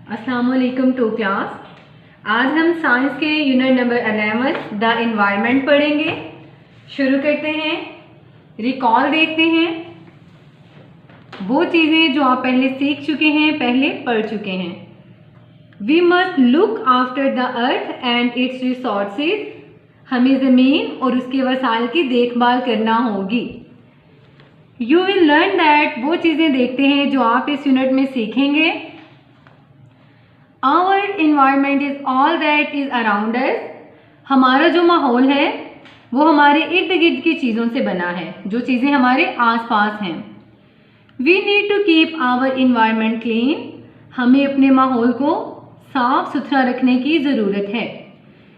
अस्सलाम वालेकुम to class. आज हम साइंस के यूनिट नंबर 11 द एनवायरनमेंट पढ़ेंगे। शुरू करते हैं। रिकॉल देखते हैं वो चीज़ें जो आप पहले सीख चुके हैं, पहले पढ़ चुके हैं। We must look after the earth and its resources. हमें ज़मीन और उसके वसाइल की देखभाल करना होगी। यू विल लर्न दैट, वो चीज़ें देखते हैं जो आप इस यूनिट में सीखेंगे। Our environment is all that is around us। हमारा जो माहौल है वो हमारे इर्द गिर्द की चीज़ों से बना है, जो चीज़ें हमारे आसपास हैं। We need to keep our environment clean। हमें अपने माहौल को साफ सुथरा रखने की ज़रूरत है।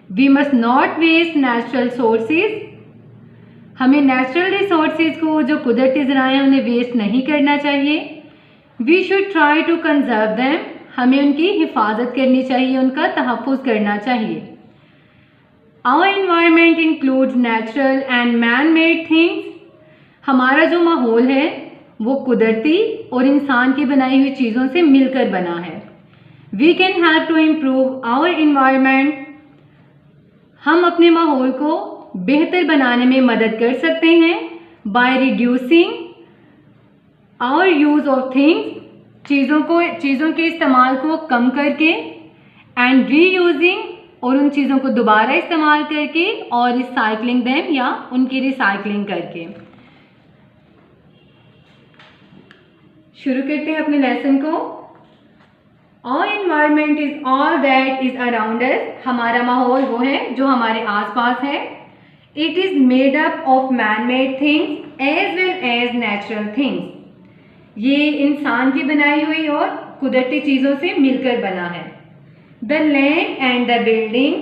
We must not waste natural sources। हमें नेचुरल रिसोर्सेज को, जो कुदरती ज़राए हैं, उन्हें वेस्ट नहीं करना चाहिए। We should try to conserve them। हमें उनकी हिफाजत करनी चाहिए, उनका तहफ़्फ़ुज़ करना चाहिए। Our environment includes natural and man-made things। हमारा जो माहौल है वो कुदरती और इंसान की बनाई हुई चीज़ों से मिलकर बना है। We can help to improve our environment। हम अपने माहौल को बेहतर बनाने में मदद कर सकते हैं by reducing our use of things। चीज़ों के इस्तेमाल को कम करके, एंड रीयूजिंग, और उन चीज़ों को दोबारा इस्तेमाल करके, और रिसाइकलिंग देम, या उनकी रिसाइकलिंग करके। शुरू करते हैं अपने लेसन को। Our environment is all that is around us। हमारा माहौल वो है जो हमारे आसपास है। It is made up of man-made things as well as natural things। ये इंसान की बनाई हुई और कुदरती चीज़ों से मिलकर बना है। The land and the building,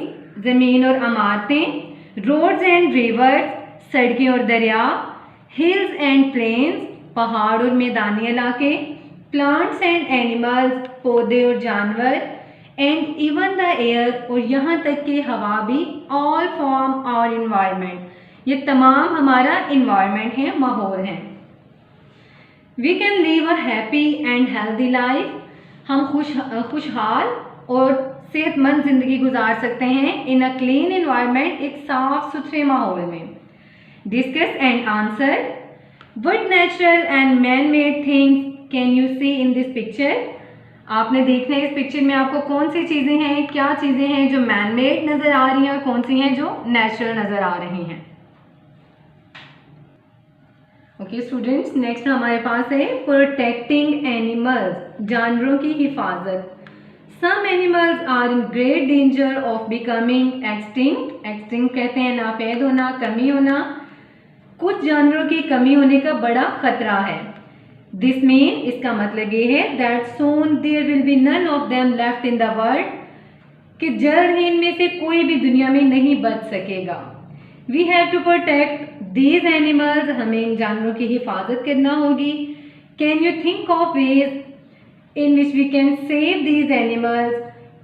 ज़मीन और इमारतें। रोड्स एंड रिवर्स, सड़कें और दरिया। हिल्स एंड प्लेन्स, पहाड़ और मैदानी इलाके। प्लांट्स एंड एनिमल्स, पौधे और जानवर। एंड इवन द एयर, और यहाँ तक कि हवा भी। ऑल फॉर्म आवर इन्वायरमेंट, ये तमाम हमारा इन्वायरमेंट है, माहौल है। We can live a happy and healthy life। हम खुशहाल और सेहतमंद ज़िंदगी गुजार सकते हैं in a clean environment, एक साफ सुथरे माहौल में। Discuss and answer। What natural and man-made things can you see in this picture? आपने देखना है इस पिक्चर में आपको कौन सी चीज़ें हैं, क्या चीज़ें हैं जो man-made नज़र आ रही हैं और कौन सी हैं जो नेचुरल नज़र आ रही हैं। ओके स्टूडेंट्स, नेक्स्ट हमारे पास है प्रोटेक्टिंग एनिमल्स, जानवरों की हिफाजत। Some animals are in great danger of becoming extinct. Extinct कहते हैं नापैद होना, कमी होना। कुछ जानवरों की कमी होने का बड़ा खतरा है। दिस मीन, इसका मतलब ये है that soon there will be none of them left in the world, कि जल्द ही इनमें से कोई भी दुनिया में नहीं बच सकेगा। We have to protect these animals, हमें इन जानवरों की हिफाजत करना होगी। Can you think of ways in which we can save these animals?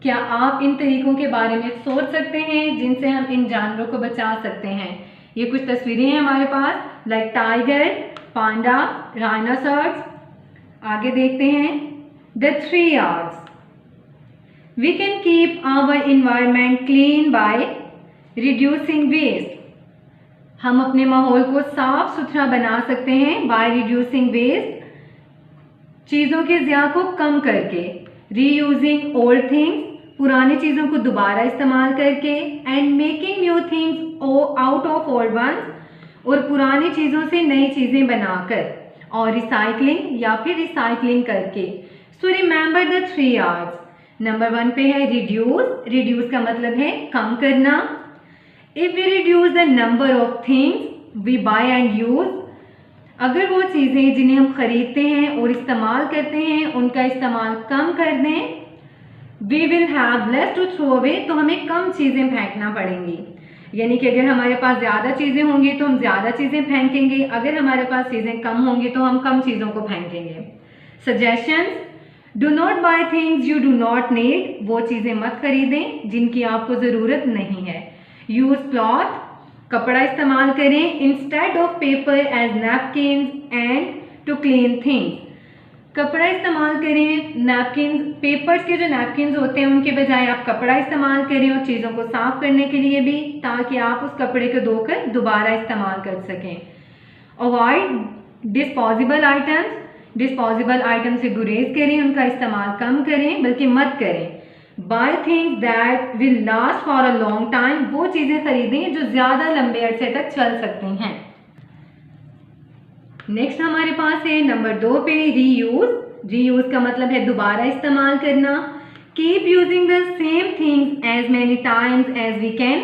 क्या आप इन तरीकों के बारे में सोच सकते हैं जिनसे हम इन जानवरों को बचा सकते हैं? ये कुछ तस्वीरें हैं हमारे पास, लाइक टाइगर, पांडा, राइनोसॉर्स। आगे देखते हैं the 3 R's। We can keep our environment clean by reducing waste. हम अपने माहौल को साफ सुथरा बना सकते हैं बाय रिड्यूसिंग वेस्ट, चीज़ों के ज़िया को कम करके। रीयूजिंग ओल्ड थिंग्स, पुरानी चीज़ों को दोबारा इस्तेमाल करके। And making new things out of old ones, और पुरानी चीज़ों से नई चीज़ें बनाकर। और रिसाइकलिंग या फिर रिसाइकलिंग करके। So remember the 3 R's। Number 1 पे है रिड्यूस। रिड्यूस का मतलब है कम करना। If we reduce the number of things we buy and use, अगर वो चीज़ें जिन्हें हम खरीदते हैं और इस्तेमाल करते हैं उनका इस्तेमाल कम कर दें, we will have less to throw away, तो हमें कम चीज़ें फेंकना पड़ेंगी। यानी कि अगर हमारे पास ज़्यादा चीज़ें होंगी तो हम ज़्यादा चीज़ें फेंकेंगे, अगर हमारे पास चीज़ें कम होंगी तो हम कम चीज़ों को फेंकेंगे। Suggestions, do not buy things you do not need, वो चीज़ें मत खरीदें जिनकी आपको ज़रूरत नहीं है। यूज क्लॉथ, कपड़ा इस्तेमाल करें instead of paper as napkins and to clean things. कपड़ा इस्तेमाल करें, नैपकिन, पेपर्स के जो नैपकिन होते हैं उनके बजाय आप कपड़ा इस्तेमाल करें, और चीज़ों को साफ करने के लिए भी, ताकि आप उस कपड़े को धोकर दोबारा इस्तेमाल कर सकें। Avoid disposable items, disposable item से गुरेज करें, उनका इस्तेमाल कम करें बल्कि मत करें। Buy things that will last for a long time, वो चीज़ें खरीदें जो ज़्यादा लंबे अरसे तक चल सकती हैं। नेक्स्ट हमारे पास है नंबर 2 पे रीयूज। रीयूज का मतलब है दोबारा इस्तेमाल करना। Keep using the same things as many times as we can,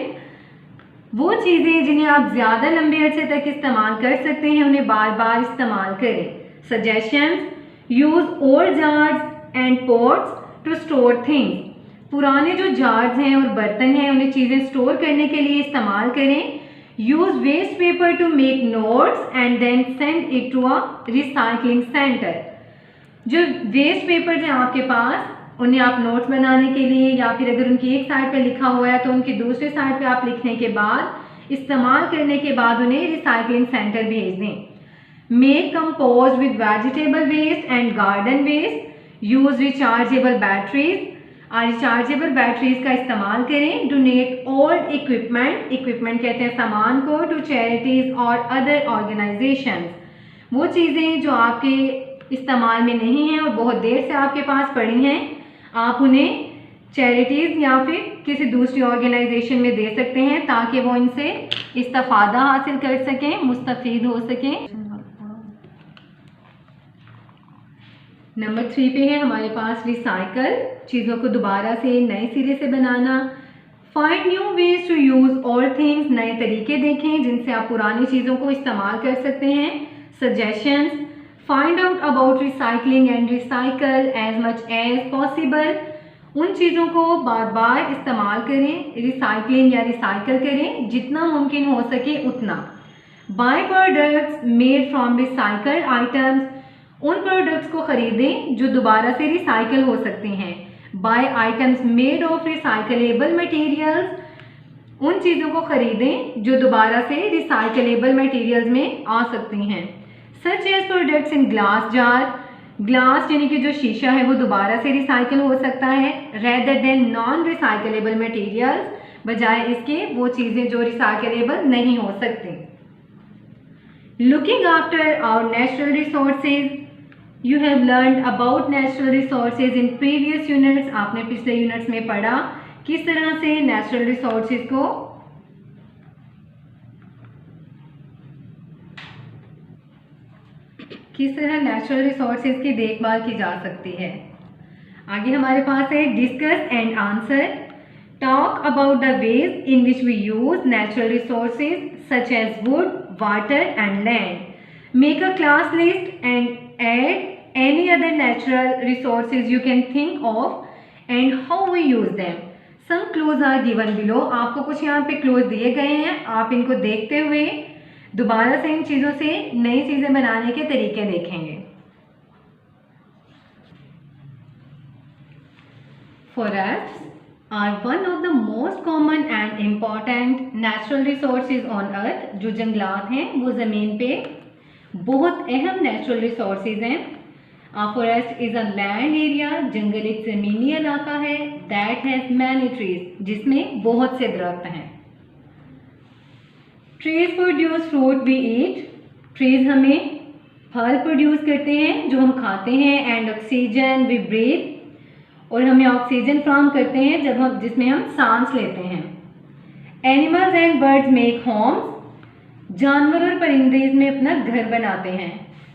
वो चीज़ें जिन्हें आप ज़्यादा लंबे अरसे तक इस्तेमाल कर सकते हैं उन्हें बार बार इस्तेमाल करें। Suggestions, use old jars and pots to store things, पुराने जो जार्स हैं और बर्तन हैं उन्हें चीज़ें स्टोर करने के लिए इस्तेमाल करें। Use waste paper to make notes and then send it to a recycling centre, जो वेस्ट पेपर हैं आपके पास उन्हें आप नोट्स बनाने के लिए, या फिर अगर उनकी एक साइड पे लिखा हुआ है तो उनकी दूसरी साइड पे आप लिखने के बाद इस्तेमाल करने के बाद उन्हें रिसाइकलिंग सेंटर भेज दें। Make compost with vegetable waste and garden waste, use rechargeable batteries, rechargeable batteries का इस्तेमाल करें। डोनेट ओल्ड इक्विपमेंट, इक्विपमेंट कहते हैं सामान को, टू चैरिटीज और अदर ऑर्गेनाइजेशंस, वो चीज़ें जो आपके इस्तेमाल में नहीं हैं और बहुत देर से आपके पास पड़ी हैं, आप उन्हें चैरिटीज़ या फिर किसी दूसरी ऑर्गेनाइजेशन में दे सकते हैं ताकि वो इनसे इस्तेफादा हासिल कर सकें, मुस्तफ़ीद हो सकें। नंबर 3 पे है हमारे पास रिसाइकल, चीज़ों को दोबारा से नए सिरे से बनाना। Find new ways to use all things, नए तरीके देखें जिनसे आप पुरानी चीज़ों को इस्तेमाल कर सकते हैं। Suggestions, find out about recycling and recycle as much as possible, उन चीज़ों को बार बार इस्तेमाल करें, रिसाइकलिंग या रिसाइकल करें जितना मुमकिन हो सके उतना। Buy products made from recycled items, उन प्रोडक्ट्स को खरीदें जो दोबारा से रिसाइकल हो सकते हैं। Buy items made of recyclable materials, उन चीज़ों को खरीदें जो दोबारा से रिसाइकलेबल मटेरियल्स में आ सकती हैं। Such as products in glass jar, glass यानी कि जो शीशा है वो दोबारा से रिसाइकल हो सकता है। Rather than non recyclable materials, बजाय इसके वो चीज़ें जो रिसाइकलेबल नहीं हो सकती। Looking after our natural resources, you have learned about natural resources in previous units, आपने पिछले यूनिट्स में पढ़ा किस तरह से नेचुरल रिसोर्सेज को की देखभाल की जा सकती है। आगे हमारे पास है discuss and answer. Talk about the ways in which we use natural resources such as wood, water and land. Make a class list and add any other natural resources you can think of and how we use them. Some clues are given below. आपको कुछ यहाँ पे close दिए गए हैं, आप इनको देखते हुए दोबारा से इन चीज़ों से नई चीज़ें बनाने के तरीके देखेंगे। Forests are one of the most common and important natural resources on earth. जो जंगलात हैं वो ज़मीन पे बहुत अहम नेचुरल रिसोर्सेज हैं। Forest is a land area, जंगल एक ज़मीनी इलाका है। दैट हैज़ मैनी ट्रीज, जिसमें बहुत से दरख्त हैं। Trees produce fruit we eat, trees हमें फल प्रोड्यूस करते हैं जो हम खाते हैं। एंड ऑक्सीजन वी ब्रीथ, और हमें ऑक्सीजन फ्राहम करते हैं जिसमें हम सांस लेते हैं। Animals and birds make homes, जानवर और परिंदे इसमें अपना घर बनाते हैं।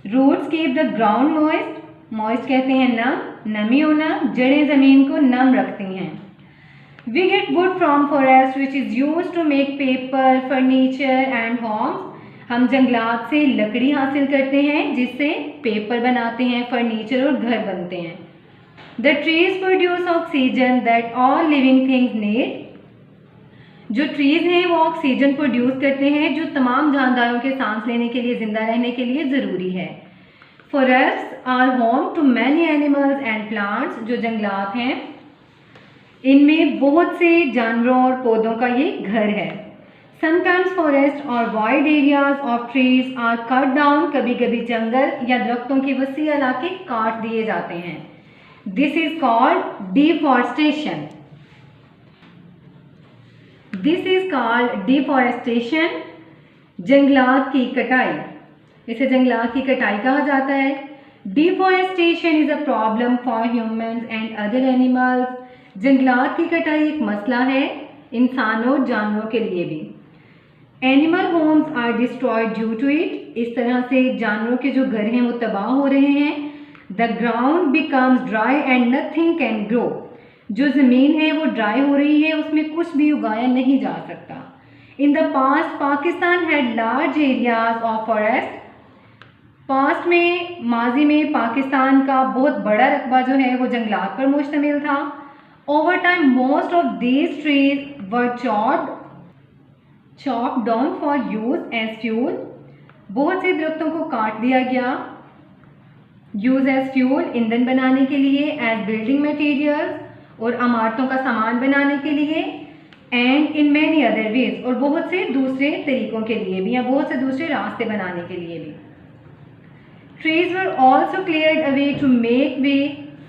Roots keep the ground moist, moist कहते हैं नम, नमी होना, जड़ें ज़मीन को नम रखती हैं। We get wood from forest which is use to make paper, furniture and homes, हम जंगलात से लकड़ी हासिल करते हैं जिससे पेपर बनाते हैं, फर्नीचर और घर बनते हैं। The trees produce oxygen that all living things need, जो ट्रीज हैं वो ऑक्सीजन प्रोड्यूस करते हैं जो तमाम जानदारों के सांस लेने के लिए, जिंदा रहने के लिए ज़रूरी है। Forest are home to many animals and plants, जो जंगलात हैं इनमें बहुत से जानवरों और पौधों का ये घर है। समटाइम्स फॉरेस्ट और wide areas of trees are cut down, कभी कभी जंगल या दरख्तों के वसी इलाके काट दिए जाते हैं। This is called deforestation. This is called deforestation, जंगलात की कटाई। इसे जंगलात की कटाई कहा जाता है। Deforestation is a problem for humans and other animals. जंगलात की कटाई एक मसला है इंसानों और जानवरों के लिए भी। Animal homes are destroyed due to it. इस तरह से जानवरों के जो घर हैं वो तबाह हो रहे हैं। The ground becomes dry and nothing can grow. जो ज़मीन है वो ड्राई हो रही है, उसमें कुछ भी उगाया नहीं जा सकता। In the past Pakistan had large areas of forest. Past में, माजी में पाकिस्तान का बहुत बड़ा रकबा जो है वो जंगलात पर मुश्तमिल था। Over time most of these trees were chopped down for use as fuel. बहुत से दरख्तों को काट दिया गया यूज एज फ्यूल, ईंधन बनाने के लिए, एज बिल्डिंग मटेरियल्स और इमारतों का सामान बनाने के लिए, and in many other ways और बहुत से दूसरे तरीक़ों के लिए भी या बहुत से दूसरे रास्ते बनाने के लिए भी। Trees were also cleared away to make way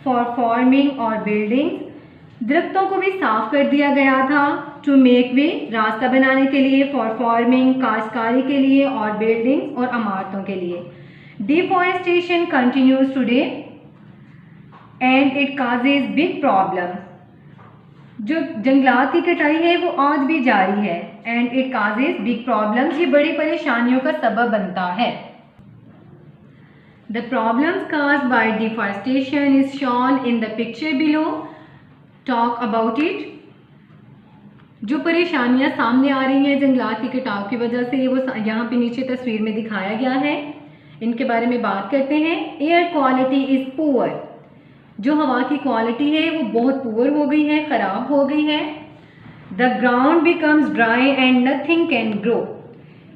for farming और बिल्डिंग्स। दरख्तों को भी साफ कर दिया गया था, टू मेक वे रास्ता बनाने के लिए, फॉर फार्मिंग काश्तकारी के लिए, और बिल्डिंग्स और इमारतों के लिए। Deforestation continues today and it causes big problem. जो जंगलात की कटाई है वो आज भी जारी है, and it causes big problems, ये बड़ी परेशानियों का सबब बनता है। The problems caused by deforestation is shown in the picture below. Talk about it. जो परेशानियां सामने आ रही हैं जंगलात की कटाव की वजह से, वो यहाँ पे नीचे तस्वीर में दिखाया गया है। इनके बारे में बात करते हैं। Air quality is poor. जो हवा की क्वालिटी है वो बहुत पुअर हो गई है, ख़राब हो गई है। The ground becomes dry and nothing can grow.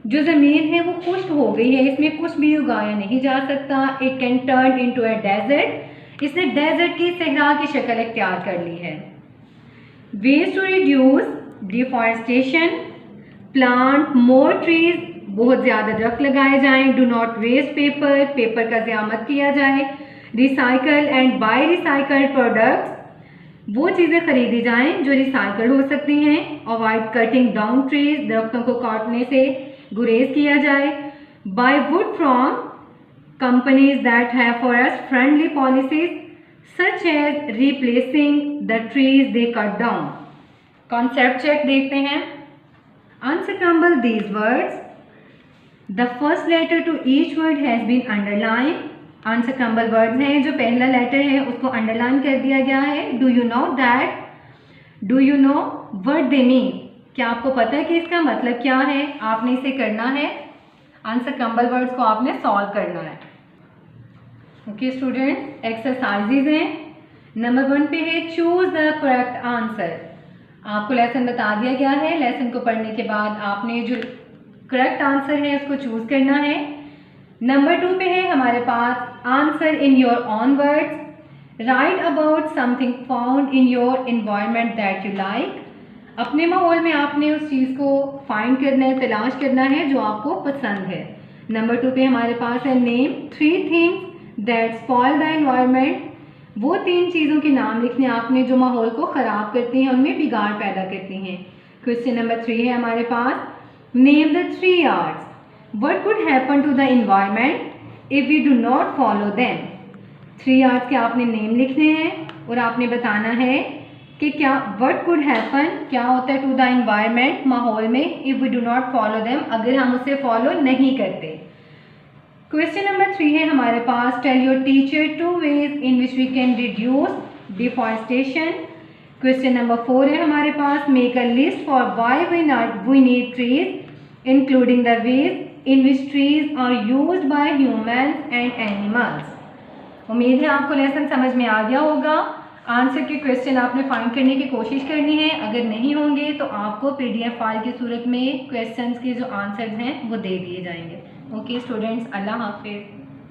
जो ज़मीन है वो खुश्क हो गई है, इसमें कुछ भी उगाया नहीं जा सकता। It can turn into a desert. इसने डेजर्ट की सहरा की शक्ल इख्तियार कर ली है। Ways to reduce deforestation, plant more trees, बहुत ज़्यादा दरख्त लगाए जाएं। Do not waste paper, paper का ज़िया मत किया जाए। Recycle and buy recycled products, वो चीज़ें खरीदी जाएं जो रिसाइकल हो सकती हैं। अवॉइड कटिंग डाउन ट्रीज, दरख्तों को काटने से गुरेज किया जाए। Buy wood from companies that have forest friendly policies such as replacing the trees they cut down. Concept check देखते हैं। Unscramble these words. The first letter to each word has been underline. Unscramble words हैं, जो पहला letter है उसको underline कर दिया गया है। Do you know that, do you know what they mean, क्या आपको पता है कि इसका मतलब क्या है। आपने इसे करना है, अनस्क्रैम्बल वर्ड्स को आपने सॉल्व करना है। ओके स्टूडेंट्स, एक्सरसाइजेज हैं। नंबर 1 पे है चूज द करेक्ट आंसर। आपको लेसन बता दिया गया है। लेसन को पढ़ने के बाद आपने जो करेक्ट आंसर है उसको चूज करना है। नंबर 2 पे है हमारे पास answer in your own words. Write about something found in your environment that you like. अपने माहौल में आपने उस चीज़ को फाइंड करना है, तलाश करना है जो आपको पसंद है। नंबर 2 पे हमारे पास है name 3 things that spoil the environment. वो 3 चीज़ों के नाम लिखने आपने जो माहौल को ख़राब करती हैं, उनमें बिगाड़ पैदा करती हैं। क्वेश्चन नंबर 3 है हमारे पास name the 3 arts. What could happen to the environment if we do not follow them? 3 arts के आपने नेम लिखने हैं और आपने बताना है कि क्या what could happen, क्या होता है to the environment, माहौल में, if we do not follow them, अगर हम उसे फॉलो नहीं करते। क्वेश्चन नंबर 3 है हमारे पास tell your teacher 2 ways in which we can reduce deforestation। Question number 4 है हमारे पास make a list for why we need trees including the ways in which trees are used by humans and animals। उम्मीद है आपको lesson समझ में आ गया होगा। आंसर के क्वेश्चन आपने फाइंड करने की कोशिश करनी है। अगर नहीं होंगे तो आपको PDF फाइल की सूरत में क्वेश्चंस के जो आंसर्स हैं वो दे दिए जाएंगे। ओके स्टूडेंट्स, अल्लाह हाफिज़।